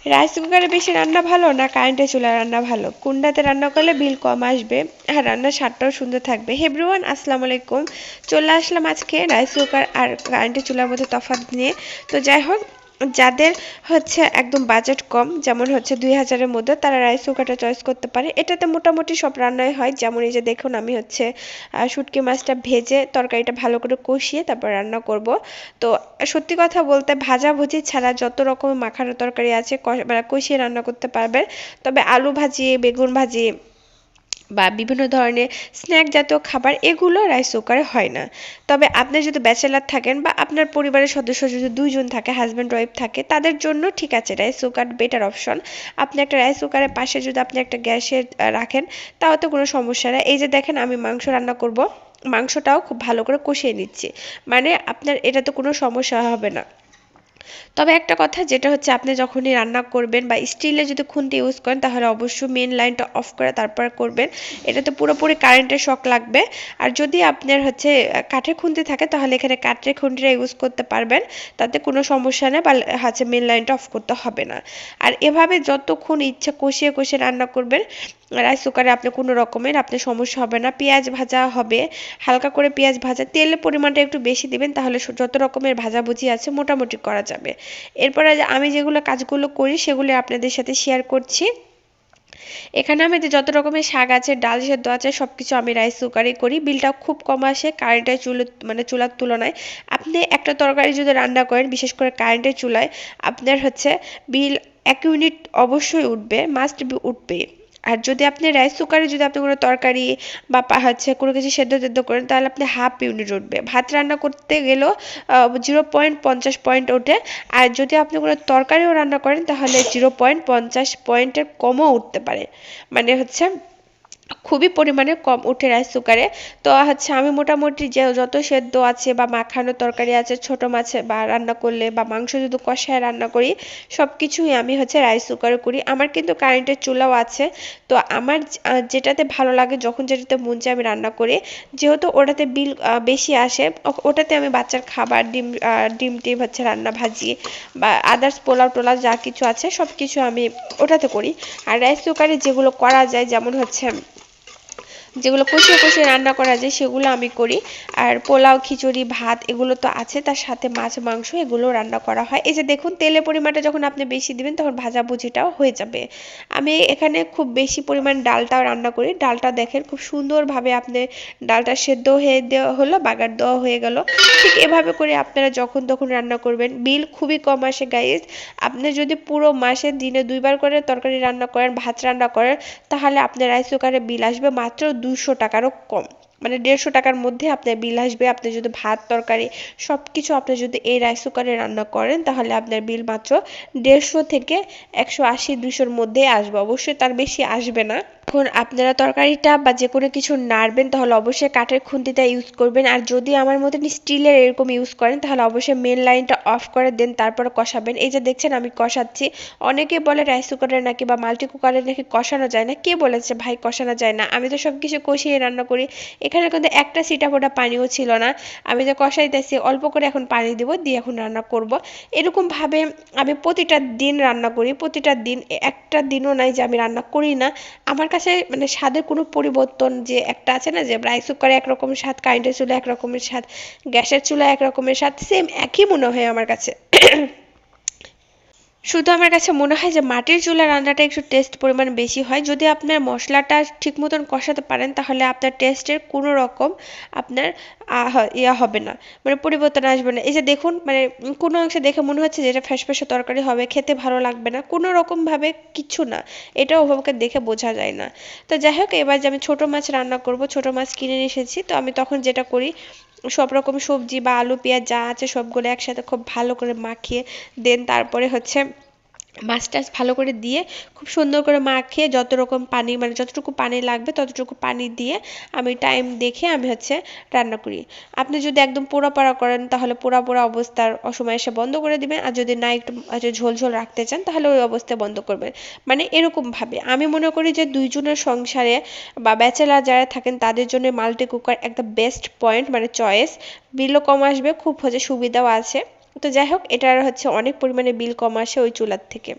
Rice কুকারে বেশি রান্না ভালো না কারেন্টের চুলায় রান্না ভালো? কোনটাতে রান্না করলে বিল কম আসবে আর রান্নার স্বাদটাও সুন্দর থাকবে? হে এভরিওয়ান, আসসালামু আলাইকুম। চলে আসলাম আজকে রাইস কুকার আর কারেন্টের চুলার মধ্যে তফাৎ নিয়ে। তো যাই হোক, যাদের হচ্ছে একদম বাজেট কম, যেমন হচ্ছে 2000-এর মধ্যে, তারা রাইস কুকারটা চয়েস করতে পারে। এটাতে মোটামুটি সব রান্নাই হয়। যেমন এই যে দেখুন, আমি হচ্ছে শুটকি মাছটা ভেজে তরকারিটা ভালো করে কষিয়ে তারপর রান্না করব। তো সত্যি কথা বলতে ভাজাভুজি ছাড়া যত রকমের মাখানো তরকারি আছে মানে কষিয়ে রান্না করতে পারবেন। তবে আলু ভাজি, বেগুন ভাজি বা বিভিন্ন ধরনের স্ন্যাক জাতীয় খাবার এগুলো রাইস কুকারে হয় না। তবে আপনি যদি ব্যাচেলার থাকেন বা আপনার পরিবারের সদস্য যদি 2 জন থাকে, হাজব্যান্ড ওয়াইফ থাকে, তাদের জন্য ঠিক আছে, রাইস কুকার বেটার অপশন। আপনি একটা রাইস কুকারের পাশে যদি আপনি একটা গ্যাসে রাখেন, তাও তো কোনো সমস্যা নেই। এই যে দেখেন, আমি মাংস রান্না করব, মাংসটাও খুব ভালো করে কষিয়ে নিচ্ছি। মানে আপনার এটা তো কোনো সমস্যা হবে না। তবে একটা কথা, যেটা হচ্ছে আপনি যখনই রান্না করবেন বা স্টিলে যদি খুন্তি ইউজ করেন, তাহলে অবশ্যই মেন লাইনটা অফ করে তারপর করবেন। এটাতে পুরোপুরি কারেন্টের শক লাগবে। আর যদি আপনার হচ্ছে কাঠের খুন্তি থাকে, তাহলে এখানে কাঠের খুন্তিটা ইউজ করতে পারবেন, তাতে কোনো সমস্যা নেই, বা হচ্ছে মেন লাইনটা অফ করতে হবে না। আর এভাবে যতক্ষণ ইচ্ছা কষিয়ে কষিয়ে রান্না করবেন রাইস কুকারে, আপনি কোনো রকমের আপনার সমস্যা হবে না। পেঁয়াজ ভাজা হবে, হালকা করে পেঁয়াজ ভাজা, তেলের পরিমাণটা একটু বেশি দিবেন, তাহলে যত রকমের ভাজাভুজি আছে মোটামুটি করা যাবে। এরপরে আমি যেগুলো কাজগুলো করি সেগুলো আপনাদের সাথে শেয়ার করছি। এখানে আমি যত রকমের শাক আছে, ডাল সেদ্ধ আছে, সবকিছু আমি রাইস কুকারে করি। বিলটা খুব কম আসে কারেন্টের মানে চুলার তুলনায়। আপনি একটা তরকারি যদি রান্না করেন, বিশেষ করে কারেন্টের চুলায়, আপনার হচ্ছে বিল 1 ইউনিট অবশ্যই উঠবে, মাস্ট বি উঠবে। আর যদি আপনি রাইস কুকারে যদি আপনি কোনো তরকারি বা হচ্ছে কোনো কিছু সেদ্ধ টেদ্ধ করেন, তাহলে আপনি 1/2 ইউনিট উঠবে। ভাত রান্না করতে গেলেও 0.50 পয়েন্ট ওঠে। আর যদি আপনি কোনো তরকারিও রান্না করেন, তাহলে 0.50 পয়েন্টের কমও উঠতে পারে। মানে হচ্ছে খুবই পরিমাণে কম ওঠে রাইস কুকারে। তো হচ্ছে আমি মোটামুটি যে যত সেদ্ধ আছে বা মাখানো তরকারি আছে, ছোট মাছ বা রান্না করলে বা মাংস যদি কষায় রান্না করি, সব কিছুই আমি হচ্ছে রাইস কুকারে করি। আমার কিন্তু কারেন্টের চুলাও আছে। তো আমার যেটাতে ভালো লাগে, যখন যেটাতে মন চায় আমি রান্না করি। যেহেতু ওটাতে বিল বেশি আসে, ওটাতে আমি বাচ্চার খাবার, ডিম টিম হচ্ছে রান্না, ভাজি বা আদার্স পোলাও টোলাও যা কিছু আছে সব কিছু আমি ওটাতে করি। আর রাইস কুকারে যেগুলো করা যায়, যেমন হচ্ছে যেগুলো কষিয়ে কষিয়ে রান্না করা যায়, সেগুলো আমি করি। আর পোলাও, খিচুড়ি, ভাত এগুলো তো আছে, তার সাথে মাছ মাংস এগুলো রান্না করা হয়। এই যে দেখুন, তেলের পরিমাণটা যখন আপনি বেশি দিবেন, তখন ভাজাভুজিটাও হয়ে যাবে। আমি এখানে খুব বেশি পরিমাণ ডালটাও রান্না করি। ডালটা দেখেন খুব সুন্দরভাবে আপনি ডালটা সেদ্ধ হয়ে দেওয়া হলো, বাগার দেওয়া হয়ে গেল। ঠিক এভাবে করে আপনারা যখন তখন রান্না করবেন, বিল খুবই কম আসে গাইজ। আপনি যদি পুরো মাসে দিনে 2বার করে তরকারি রান্না করেন, ভাত রান্না করেন, তাহলে আপনার রাইস কুকারে বিল আসবে মাত্র 200 টাকারও কম। মানে 150 টাকার মধ্যে আপনার বিল আসবে। আপনি যদি ভাত তরকারি সবকিছু আপনি যদি এই রাইস কুকারে রান্না করেন, তাহলে আপনার বিল মাত্র 150 থেকে 180-200-র মধ্যে আসবে। অবশ্যই তার বেশি আসবে না। এখন আপনারা তরকারিটা বা যে কোনো কিছু নাড়বেন, তাহলে অবশ্যই কাঠের খুন্তিটা ইউজ করবেন। আর যদি আমার মতন স্টিলের এরকম ইউজ করেন, তাহলে অবশ্যই মেন লাইনটা অফ করে দেন, তারপরে কষাবেন। এই যে দেখছেন আমি কষাচ্ছি। অনেকে বলে রাইস কুকারে নাকি বা মাল্টি কুকারে নাকি কষানো যায় না। কে বলেছে ভাই কষানো যায় না? আমি তো সব কিছু কষিয়ে রান্না করি। এখানে কিন্তু একটা ছিটাফোঁটা পানিও ছিল না। আমি যে কষাইতেছি, অল্প করে এখন পানি দিব, দিয়ে এখন রান্না করব। এরকম ভাবে আমি প্রতিটা দিন রান্না করি। প্রতিটা দিন, একটা দিনও নাই যে আমি রান্না করি না। আমার কাছে মানে স্বাদের কোনো পরিবর্তন যে একটা আছে না, যে রাইস কুকারে একরকমের স্বাদ, কারেন্টের চুলায় একরকমের স্বাদ, গ্যাসের চুলায় একরকমের স্বাদ, সেম একই মনে হয় আমার কাছে। শুধু আমার কাছে মনে হয় যে মাটির চুলার রান্নাটা একটু টেস্ট পরিমাণ বেশি হয়। যদি আপনার মশলাটা ঠিক মতন কষাতে পারেন, তাহলে আপনার টেস্টের কোনো রকম আপনার ইয়া হবে না, মানে পরিবর্তন আসবে না। এই যে দেখুন, মানে কোনো অংশে দেখে মনে হচ্ছে যে এটা ফ্যাসফ্যাসে তরকারি হবে, খেতে ভালো লাগবে না, কোনো রকমভাবে কিচ্ছু না। এটা ওভাবে দেখে বোঝা যায় না। তো যাই হোক, এবার যে আমি ছোট মাছ রান্না করব, ছোট মাছ কিনে নিয়ে এসেছি। তো আমি তখন যেটা করি, সব রকম সবজি বা আলু পেঁয়াজ যা আছে সবগুলো একসাথে খুব ভালো করে মাখিয়ে দেন, তারপরে হচ্ছে মাছটা ভালো করে দিয়ে খুব সুন্দর করে মাখিয়ে যত রকম পানি, মানে যতটুকু পানি লাগবে ততটুকু পানি দিয়ে আমি টাইম দেখে আমি হচ্ছে রান্না করি। আপনি যদি একদম পোড়া পাড়া করেন, তাহলে পোড়া পোড়া অবস্থার অসময়ে এসে বন্ধ করে দিবেন। আর যদি না একটু ঝোল ঝোল রাখতে চান, তাহলে ওই অবস্থায় বন্ধ করবেন। মানে এরকম ভাবে আমি মনে করি যে 2 জনের সংসারে বা ব্যাচেলার যারা থাকেন, তাদের জন্য মাল্টি কুকার একটা বেস্ট পয়েন্ট, মানে চয়েস। বিলও কম আসবে, খুব হচ্ছে সুবিধাও আছে। তো যাই হোক, এটার হচ্ছে অনেক পরিমাণে বিল কম আসে ওই চুলার থেকে।